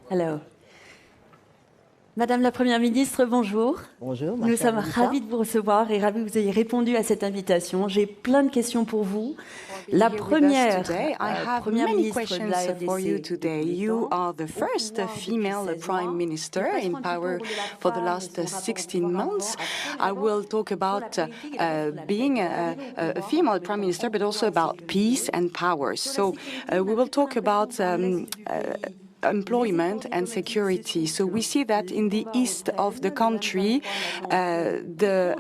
Alors, Madame la Première ministre, bonjour. Bonjour. Nous sommes ravis de vous recevoir et ravis que vous ayez répondu à cette invitation. J'ai plein de questions pour vous. La première ministre de la RDC. You are the first female prime minister in power for the last 16 months. I will talk about being a female prime minister, but also about peace and power. So we will talk about employment and security. So we see that in the east of the country, the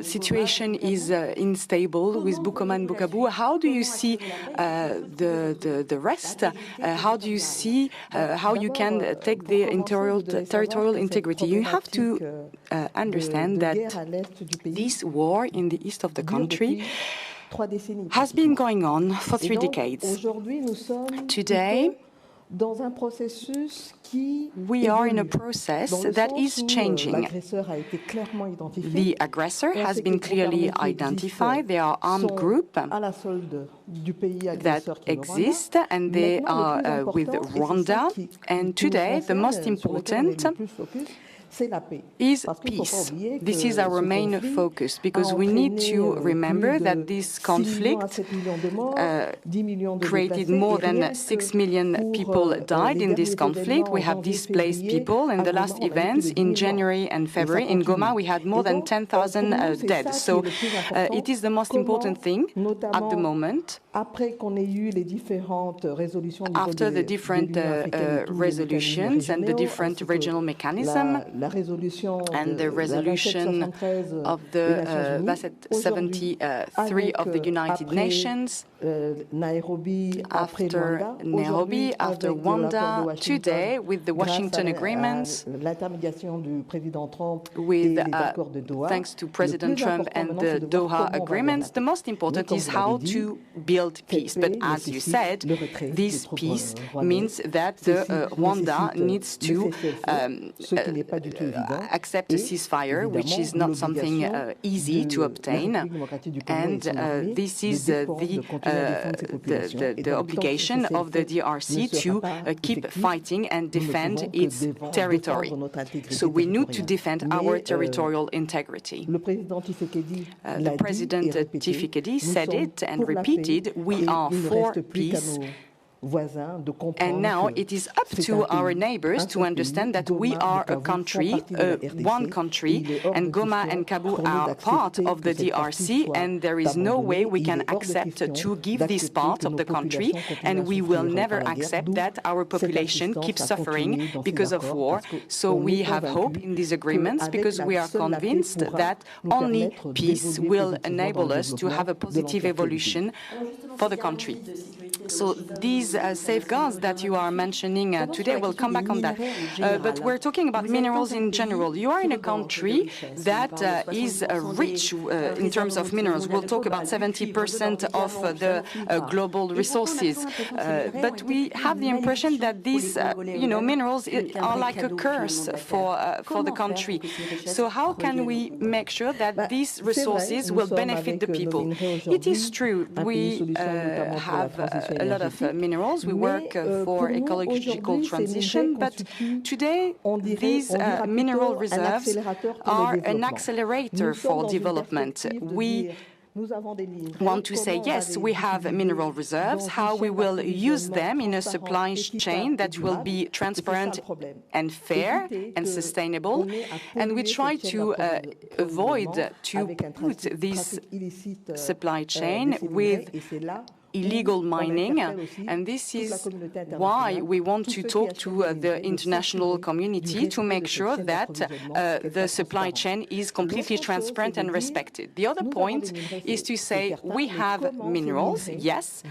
situation is unstable with Bukoma and Bukavu. How do you see the rest? How do you see how you can take the territorial integrity? You have to understand that this war in the east of the country has been going on for 3 decades. Today, we are in a process that is changing. The aggressor has been clearly identified. They are armed groups that exist, and they are with Rwanda. And today, the most important is peace. This is our main focus, because we need to remember that this conflict created more than 6 million people died in this conflict. We have displaced people. In the last events in January and February in Goma, we had more than 10,000 dead. So it is the most important thing at the moment. After the different resolutions and the different regional mechanisms, and the resolution of the 73 of the United Nations, after Nairobi, after Rwanda, today with the Washington agreements, with thanks to President Trump and the Doha agreements, the most important is how to build peace. But as you said, this peace means that Rwanda needs to accept a ceasefire, which is not something easy to obtain, and this is the obligation of the DRC to keep fighting and defend its territory. So we need to defend our territorial integrity. The President Tshisekedi said it and repeated, we are for peace. And now it is up to our neighbors to understand that we are a country, one country, and Goma and Kabu are part of the DRC, and there is no way we can accept to give this part of the country, and we will never accept that our population keeps suffering because of war. So we have hope in these agreements, because we are convinced that only peace will enable us to have a positive evolution for the country. So these safeguards that you are mentioning today, we'll come back on that. But we're talking about minerals in general. You are in a country that is rich in terms of minerals. We'll talk about 70% of the global resources. But we have the impression that these minerals are like a curse for the country. So how can we make sure that these resources will benefit the people? It is true, we have a lot of minerals. We work for ecological transition, but today these mineral reserves are an accelerator for development. We want to say, yes, we have mineral reserves, how we will use them in a supply chain that will be transparent and fair and sustainable, and we try to avoid to put this supply chain with illegal mining, and this is why we want to talk to the international community to make sure that the supply chain is completely transparent and respected. The other point is to say we have minerals, yes,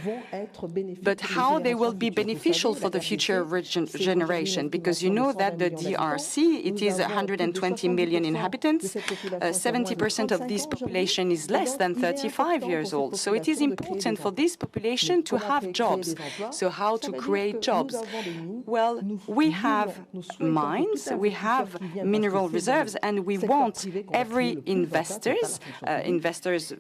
but how they will be beneficial for the future generation, because you know that the DRC, it is 120 million inhabitants, 70% of this population is less than 35 years old, so it is important for this population population to have jobs. So how to create jobs? Well, we have mines, we have mineral reserves, and we want every investors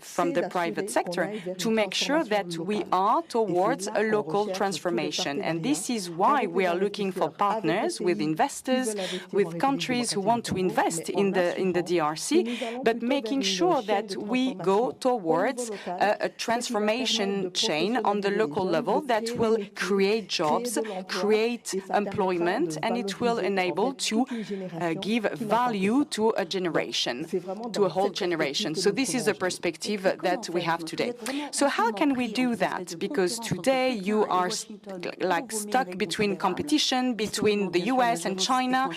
from the private sector to make sure that we are towards a local transformation. And this is why we are looking for partners with investors, with countries who want to invest in the DRC, but making sure that we go towards a transformation chain on the local level that will create jobs, create employment, and it will enable to give value to a generation, to a whole generation. So this is the perspective that we have today. So how can we do that? Because today you are stuck between competition between the US and China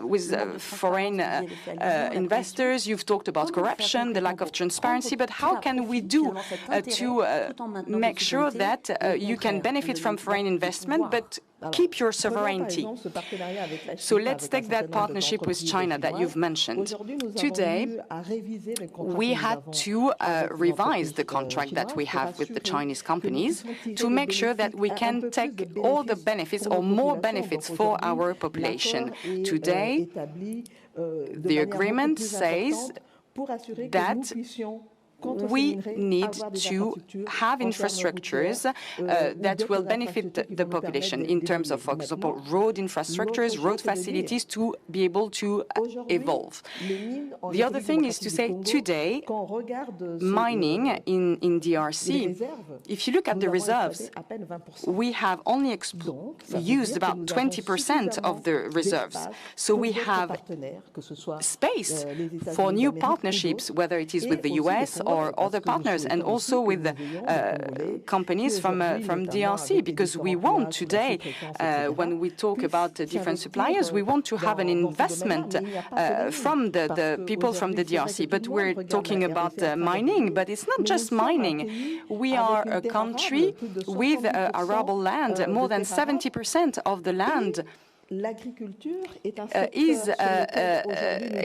with foreign investors. You've talked about corruption, the lack of transparency, but how can we do to make sure that you can benefit from foreign investment but keep your sovereignty? So let's take that partnership with China that you've mentioned. Today, we had to revise the contract that we have with the Chinese companies to make sure that we can take all the benefits or more benefits for our population. Today, the agreement says that we need to have infrastructures that will benefit the population in terms of, for example, road infrastructures, road facilities to be able to evolve. The other thing is to say today, mining in DRC, if you look at the reserves, we have only used about 20% of the reserves. So we have space for new partnerships, whether it is with the US or other partners, and also with companies from DRC, because we want today, when we talk about different suppliers, we want to have an investment from the people from the DRC. But we're talking about mining, but it's not just mining. We are a country with arable land. More than 70% of the land is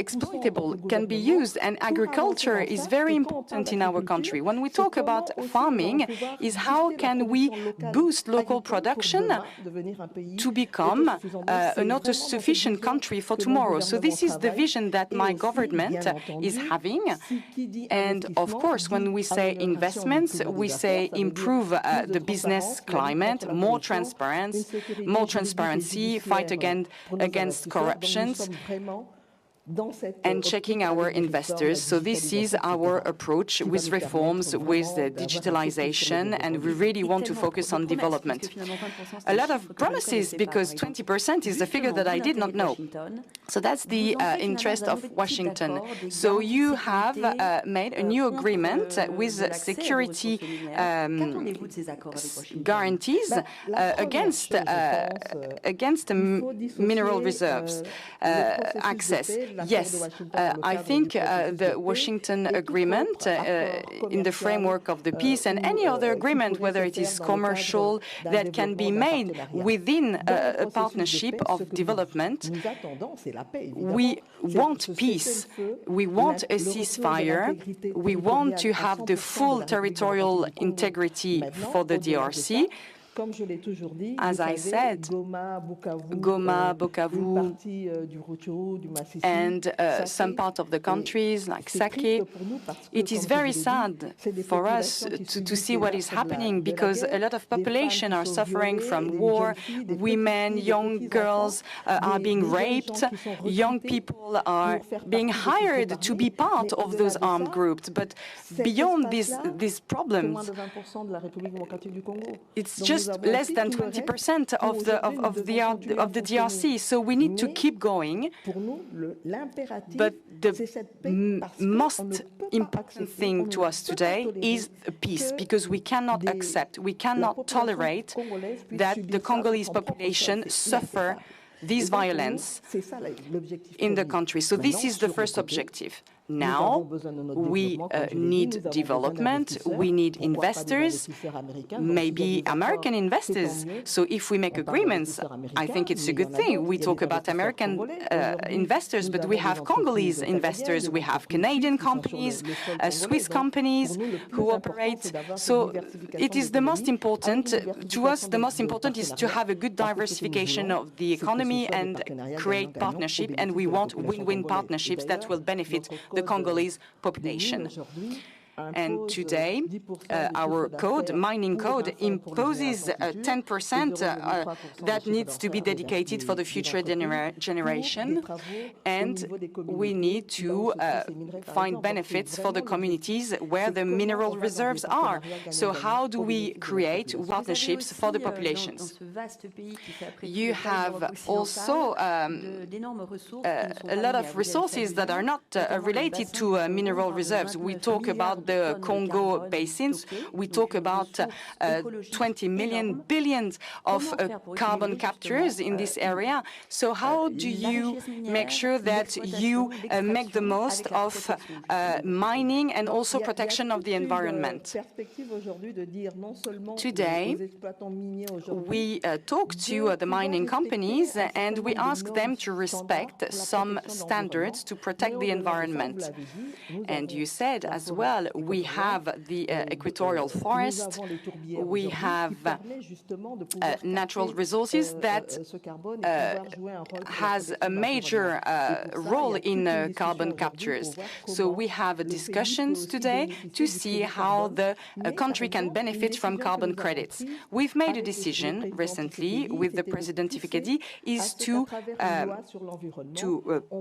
exploitable, can be used, and agriculture is very important in our country. When we talk about farming, is how can we boost local production to become an autosufficient country for tomorrow. So this is the vision that my government is having. And of course, when we say investments, we say improve the business climate, more transparency, fight against corruption, and checking our investors. So this is our approach with reforms, with digitalization, and we really want to focus on development. A lot of promises, because 20% is a figure that I did not know. So that's the interest of Washington. So you have made a new agreement with security guarantees against mineral reserves access. Yes, I think the Washington agreement in the framework of the peace and any other agreement, whether it is commercial, that can be made within a partnership of development. We want peace. We want a ceasefire. We want to have the full territorial integrity for the DRC. As I said, Goma, Bukavu, and some part of the countries like Sake, it is very sad for us to see what is happening, because a lot of population are suffering from war. Women, young girls are being raped. Young people are being hired to be part of those armed groups. But beyond these problems, it's just less than 20% of the DRC. So we need to keep going. But the most important thing to us today is peace, because we cannot accept, we cannot tolerate that the Congolese population suffer this violence in the country. So this is the first objective. Now, we need development, we need investors, maybe American investors. So if we make agreements, I think it's a good thing. We talk about American investors, but we have Congolese investors, we have Canadian companies, Swiss companies who operate. So it is the most important, to us, the most important is to have a good diversification of the economy and create partnership, and we want win-win partnerships that will benefit the Congolese population. And today, our code, mining code, imposes 10% that needs to be dedicated for the future generation, and we need to find benefits for the communities where the mineral reserves are. So how do we create partnerships for the populations? You have also a lot of resources that are not related to mineral reserves. We talk about the Congo basins, we talk about 20 million billions of carbon captures in this area. So how do you make sure that you make the most of mining and also protection of the environment? Today, we talk to the mining companies and we ask them to respect some standards to protect the environment. And you said as well, we have the equatorial forest, we have natural resources that has a major role in carbon captures. So we have discussions today to see how the country can benefit from carbon credits. We've made a decision recently with the President Tshisekedi is to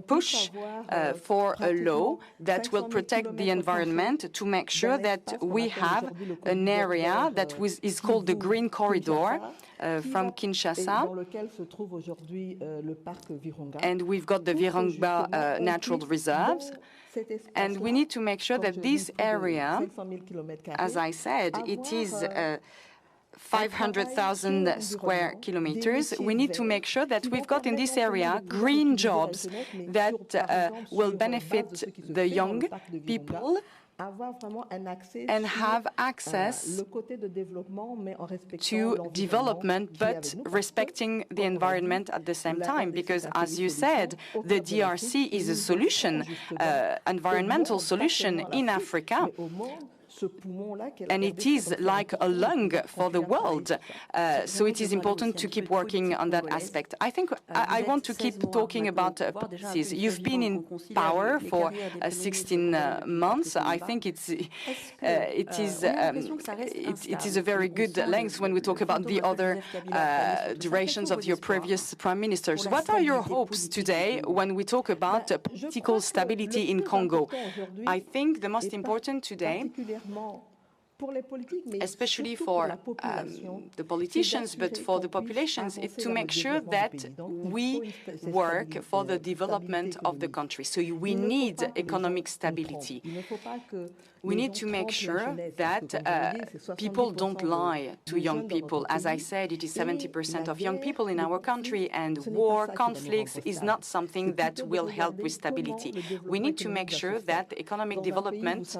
push for a law that will protect the environment, to make sure that we have an area that is called the Green Corridor from Kinshasa, and we've got the Virunga natural reserves. And we need to make sure that this area, as I said, it is 500,000 square kilometers. We need to make sure that we've got in this area green jobs that will benefit the young people and have access to development, but respecting the environment at the same time. Because, as you said, the DRC is a solution, environmental solution in Africa. And it is like a lung for the world. So it is important to keep working on that aspect. I think I want to keep talking about policies. You've been in power for 16 months. I think it is a very good length when we talk about the other durations of your previous prime ministers. What are your hopes today when we talk about political stability in Congo? I think the most important today, especially for the politicians, but for the populations, is to make sure that we work for the development of the country. So we need economic stability. We need to make sure that people don't lie to young people. As I said, it is 70% of young people in our country, and war, conflicts is not something that will help with stability. We need to make sure that economic development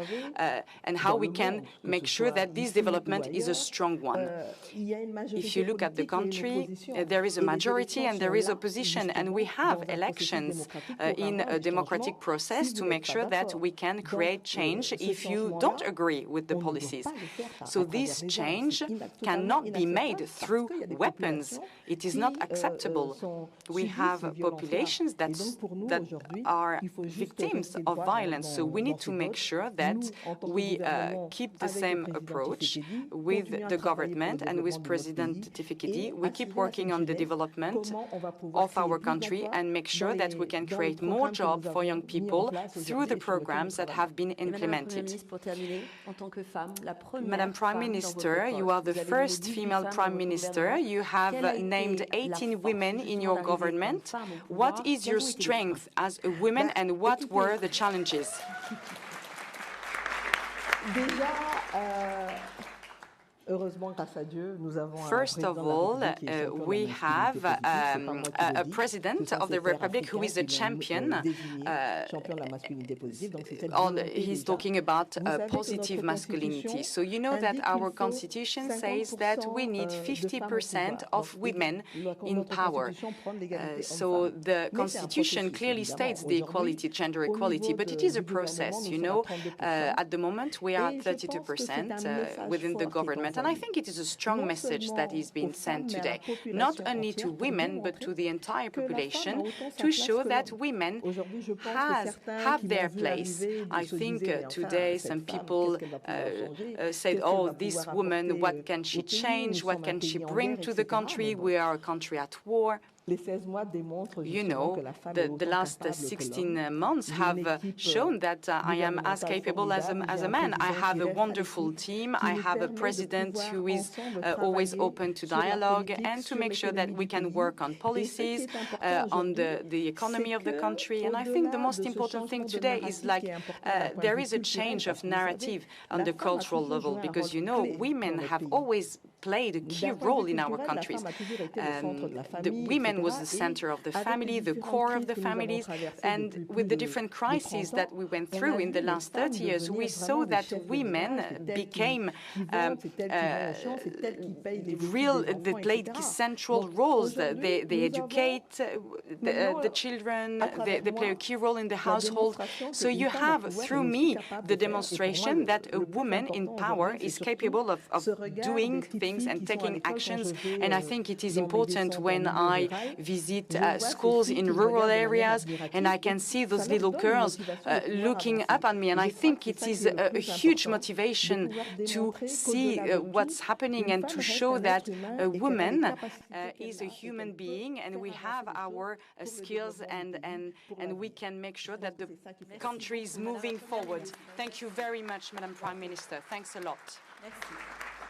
and how we can make sure that this development is a strong one. If you look at the country, there is a majority and there is opposition, and we have elections in a democratic process to make sure that we can create change if you don't agree with the policies. So this change cannot be made through weapons. It is not acceptable. We have populations that are victims of violence, so we need to make sure that we keep the same approach with the government and with President Tshisekedi. We keep working on the development of our country and make sure that we can create more jobs for young people through the programs that have been implemented. Madam Prime Minister, you are the first female Prime Minister. You have named 18 women in your government. What is your strength as a woman and what were the challenges? First of all, we have a president of the Republic who is a champion. He's talking about positive masculinity. So you know that our constitution says that we need 50% of women in power. So the constitution clearly states the equality, gender equality, but it is a process, you know. At the moment, we are at 32% within the government, and I think it is a strong message that is being sent today, not only to women, but to the entire population, to show that women have their place. I think today some people said, oh, this woman, what can she change? What can she bring to the country? We are a country at war. You know, the last 16 months have shown that I am as capable as a man. I have a wonderful team. I have a president who is always open to dialogue and to make sure that we can work on policies, on the economy of the country. And I think the most important thing today is like there is a change of narrative on the cultural level because, you know, women have always played a key role in our countries. The women was the center of the family, the core of the families, and with the different crises that we went through in the last 30 years, we saw that women became they played central roles. They educate the children, they play a key role in the household. So you have, through me, the demonstration that a woman in power is capable of doing things and taking actions. And I think it is important when I visit schools in rural areas and I can see those little girls looking up at me. And I think it is a huge motivation to see what's happening and to show that a woman is a human being and we have our skills and we can make sure that the country is moving forward. Thank you very much, Madam Prime Minister. Thanks a lot. Merci.